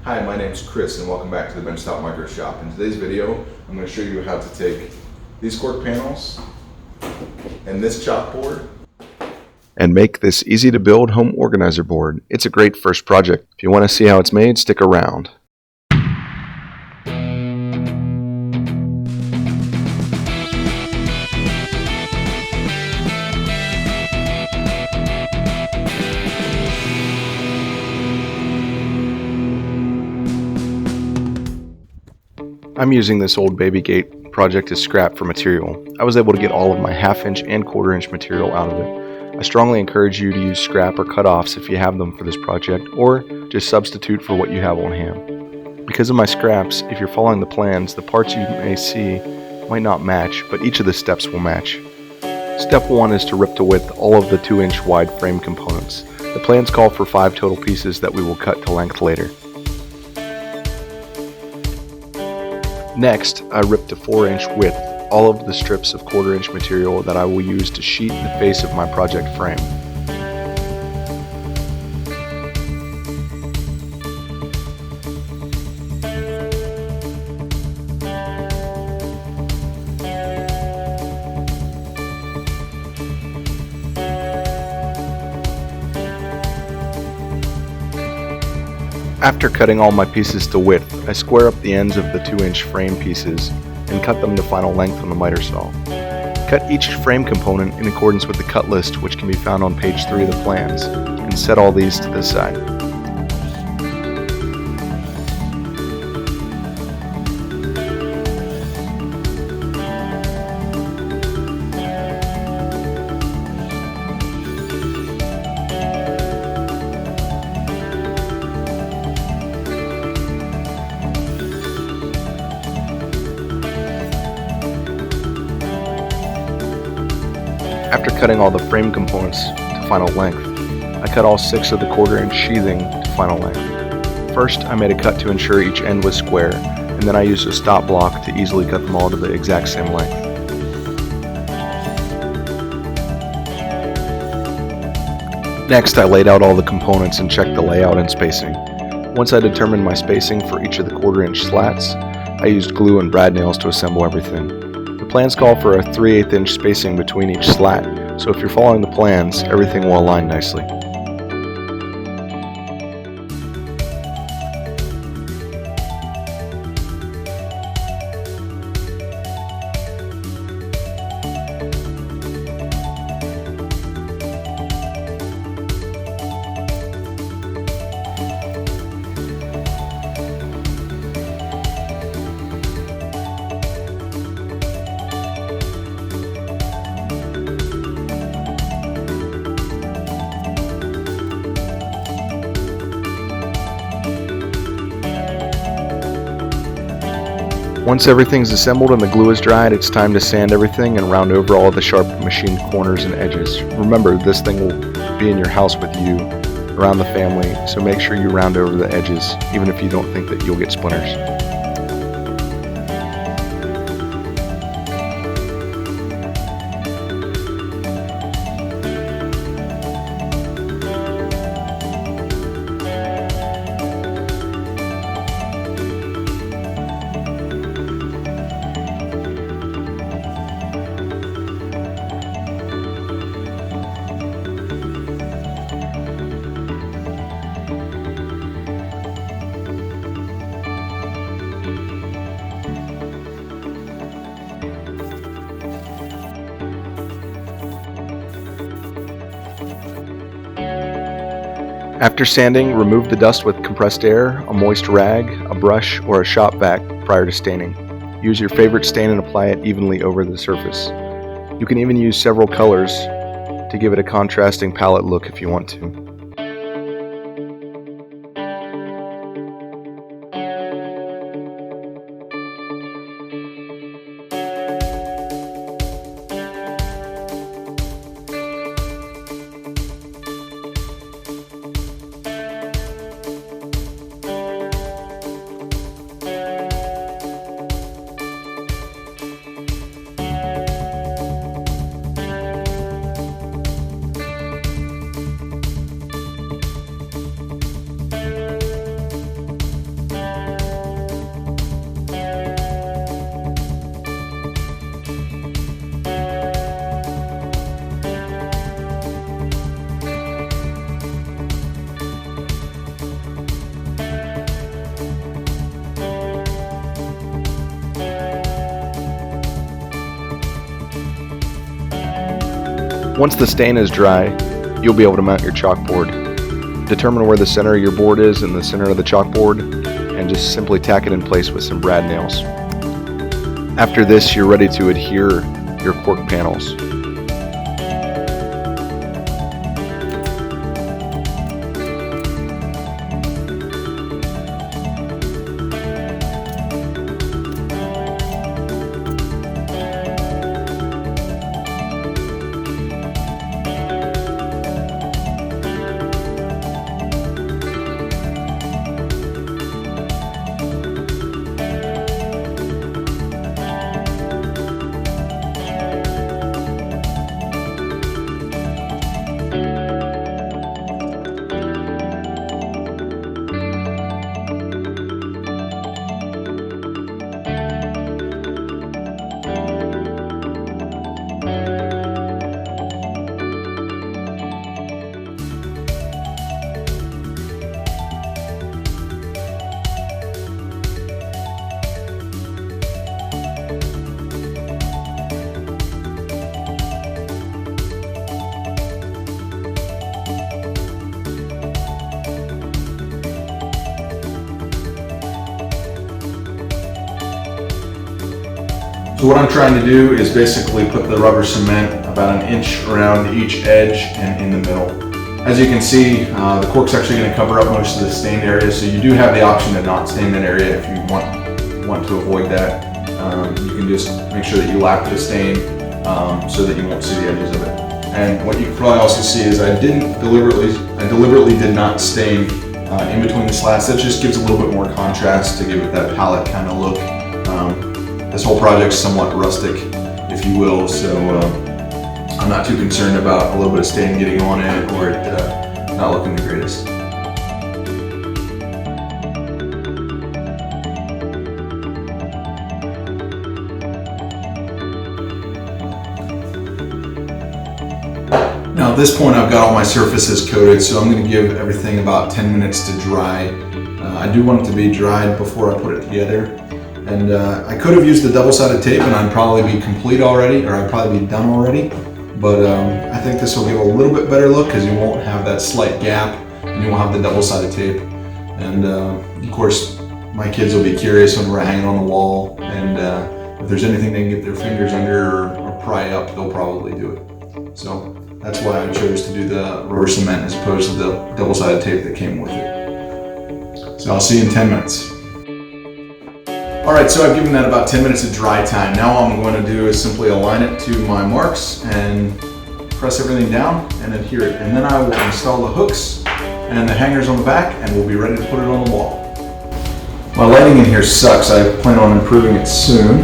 Hi, my name's Chris and welcome back to the Benchtop Micro Shop. In today's video, I'm going to show you how to take these Cork panels and this chalkboard and make this easy to build home organizer board. It's a great first project. If you want to see how it's made, stick around. I'm using this old baby gate project as scrap for material. I was able to get all of my 1/2 inch and 1/4 inch material out of it. I strongly encourage you to use scrap or cut-offs if you have them for this project, or just substitute for what you have on hand. Because of my scraps, if you're following the plans, the parts you may see might not match, but each of the steps will match. Step 1 is to rip to width all of the 2-inch wide frame components. The plans call for 5 total pieces that we will cut to length later. Next, I ripped to 4-inch width all of the strips of 1/4 inch material that I will use to sheet the face of my project frame. After cutting all my pieces to width, I square up the ends of the 2-inch frame pieces and cut them to final length on the miter saw. Cut each frame component in accordance with the cut list, which can be found on page 3 of the plans, and set all these to the side. After cutting all the frame components to final length, I cut all 6 of the 1/4 inch sheathing to final length. First, I made a cut to ensure each end was square, and then I used a stop block to easily cut them all to the exact same length. Next, I laid out all the components and checked the layout and spacing. Once I determined my spacing for each of the 1/4 inch slats, I used glue and brad nails to assemble everything. The plans call for a 3/8 inch spacing between each slat, so if you're following the plans, everything will align nicely. Once everything's assembled and the glue is dried, it's time to sand everything and round over all of the sharp machined corners and edges. Remember, this thing will be in your house with you, around the family, so make sure you round over the edges, even if you don't think that you'll get splinters. After sanding, remove the dust with compressed air, a moist rag, a brush, or a shop vac prior to staining. Use your favorite stain and apply it evenly over the surface. You can even use several colors to give it a contrasting palette look if you want to. Once the stain is dry, you'll be able to mount your chalkboard. Determine where the center of your board is in the center of the chalkboard and just simply tack it in place with some brad nails. After this, you're ready to adhere your cork panels. So what I'm trying to do is basically put the rubber cement about an inch around each edge and in the middle. As you can see, the cork's actually going to cover up most of the stained area, so you do have the option to not stain that area if you want to avoid that. You can just make sure that you lap the stain so that you won't see the edges of it. And what you can probably also see is I deliberately did not stain in between the slats. That just gives a little bit more contrast to give it that palette kind of look. This whole project's somewhat rustic, if you will, so I'm not too concerned about a little bit of stain getting on it or it not looking the greatest. Now at this point I've got all my surfaces coated, so I'm going to give everything about 10 minutes to dry. I do want it to be dried before I put it together. And I could have used the double-sided tape and I'd probably be complete already, or I'd probably be done already. But I think this will give a little bit better look because you won't have that slight gap and you won't have the double-sided tape. And of course, my kids will be curious when we're hanging on the wall, and if there's anything they can get their fingers under or pry up, they'll probably do it. So that's why I chose to do the rubber cement as opposed to the double-sided tape that came with it. So I'll see you in 10 minutes. Alright, so I've given that about 10 minutes of dry time. Now all I'm going to do is simply align it to my marks and press everything down and adhere it. And then I will install the hooks and the hangers on the back, and we'll be ready to put it on the wall. My lighting in here sucks. I plan on improving it soon.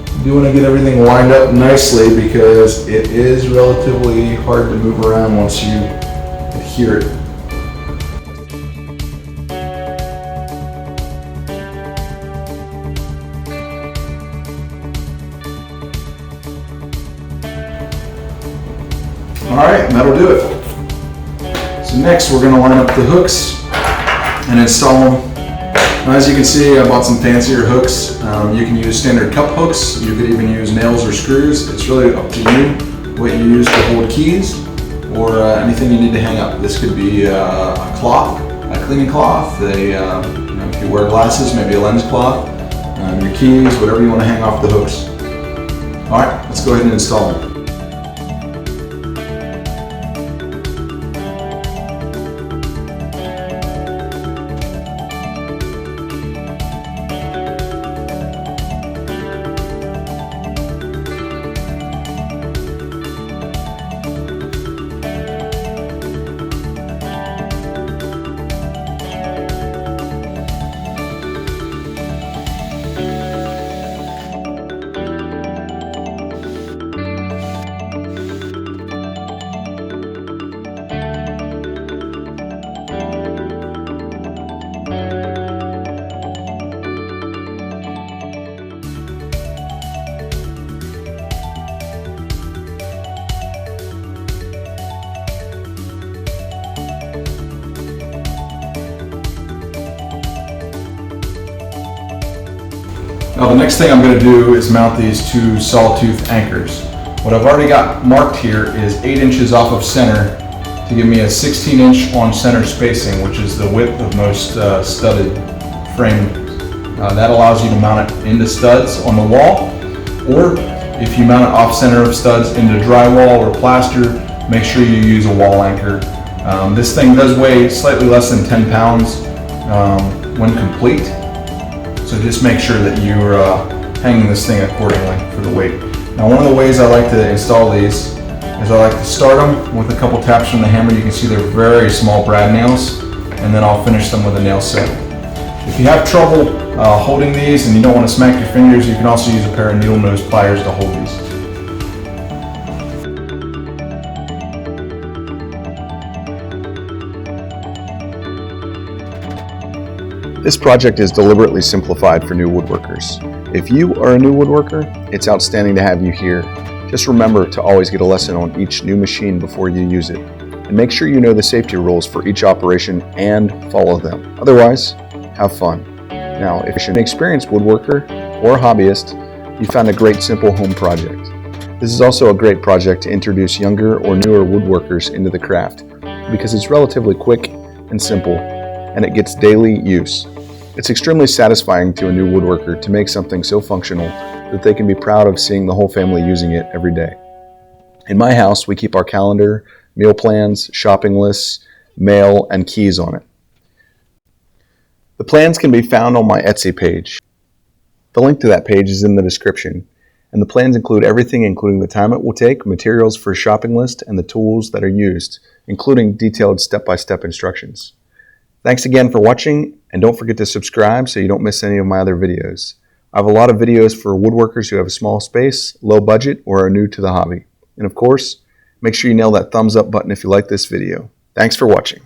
I do want to get everything lined up nicely because it is relatively hard to move around once you adhere it. Alright, that'll do it. So next we're going to line up the hooks and install them. Now, as you can see, I bought some fancier hooks. You can use standard cup hooks. You could even use nails or screws. It's really up to you what you use to hold keys or anything you need to hang up. This could be a cloth, a cleaning cloth, if you wear glasses, maybe a lens cloth, your keys, whatever you want to hang off the hooks. Alright, let's go ahead and install them. Now the next thing I'm going to do is mount these two sawtooth anchors. What I've already got marked here is 8 inches off of center to give me a 16-inch on center spacing, which is the width of most studded frame. That allows you to mount it into studs on the wall, or if you mount it off center of studs into drywall or plaster, make sure you use a wall anchor. This thing does weigh slightly less than 10 pounds when complete, so just make sure that you're hanging this thing accordingly for the weight. Now, one of the ways I like to install these is I like to start them with a couple taps from the hammer. You can see they're very small brad nails, and then I'll finish them with a nail set. If you have trouble holding these and you don't want to smack your fingers, you can also use a pair of needle nose pliers to hold these. This project is deliberately simplified for new woodworkers. If you are a new woodworker, it's outstanding to have you here. Just remember to always get a lesson on each new machine before you use it, and make sure you know the safety rules for each operation and follow them. Otherwise, have fun. Now, if you're an experienced woodworker or hobbyist, you found a great simple home project. This is also a great project to introduce younger or newer woodworkers into the craft because it's relatively quick and simple, and it gets daily use. It's extremely satisfying to a new woodworker to make something so functional that they can be proud of seeing the whole family using it every day. In my house, we keep our calendar, meal plans, shopping lists, mail, and keys on it. The plans can be found on my Etsy page. The link to that page is in the description, and the plans include everything including the time it will take, materials for a shopping list, and the tools that are used, including detailed step-by-step instructions. Thanks again for watching, and don't forget to subscribe so you don't miss any of my other videos. I have a lot of videos for woodworkers who have a small space, low budget, or are new to the hobby. And of course, make sure you nail that thumbs up button if you like this video. Thanks for watching.